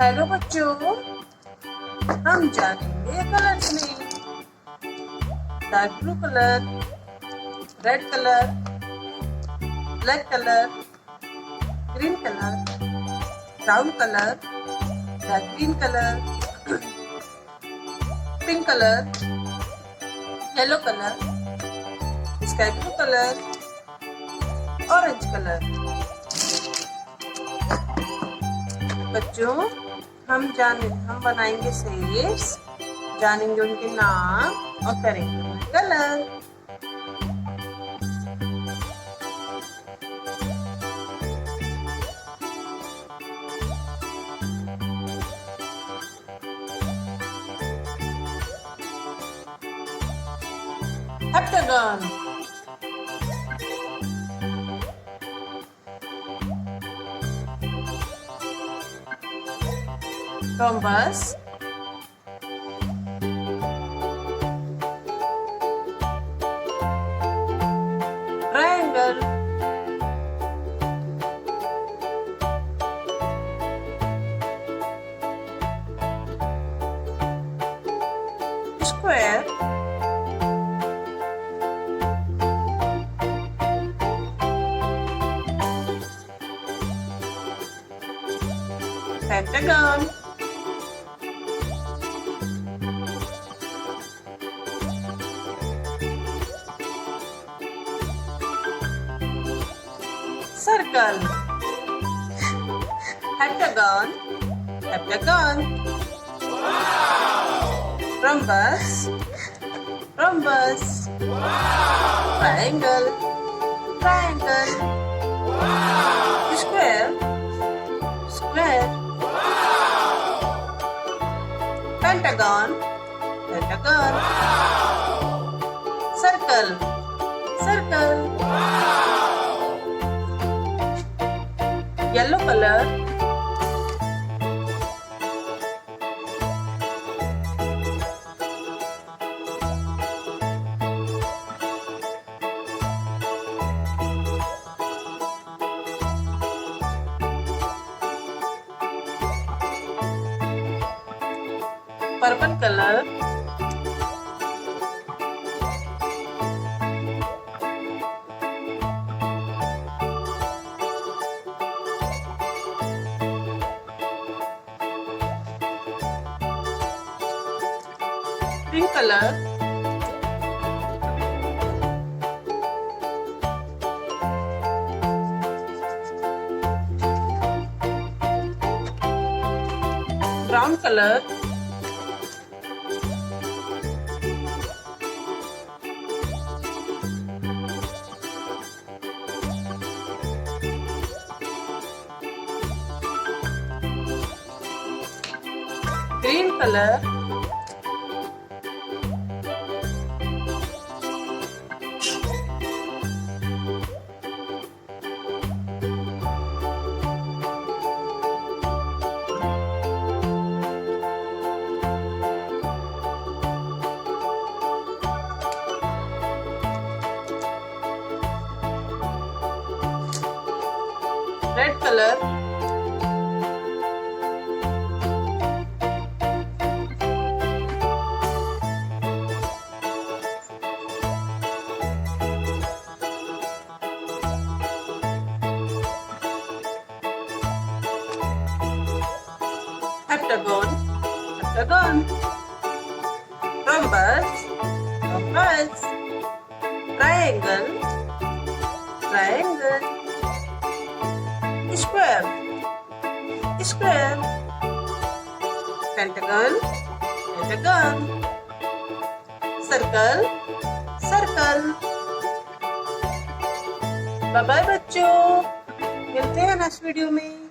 Hello बच्चों, हम जानेंगे कलर्स में। Dark blue colour, red colour, black colour, green colour, brown colour, dark green colour, pink colour, yellow colour, sky blue colour, orange colour. बच्चों, हम बनाएंगे shapes, जानेंगे उनके नाम और करेंगे colour. Heptagon, rhombus, triangle, square, pentagon, circle, heptagon, heptagon, rhombus, rhombus, triangle, triangle, square, square, pentagon, pentagon, circle, circle, yellow color, purple color, pink color, brown color, green color, red color, heptagon, heptagon, rhombus, rhombus, triangle, triangle, square, square, pentagon, pentagon, circle, circle। Bye bye बच्चों, मिलते हैं next video में।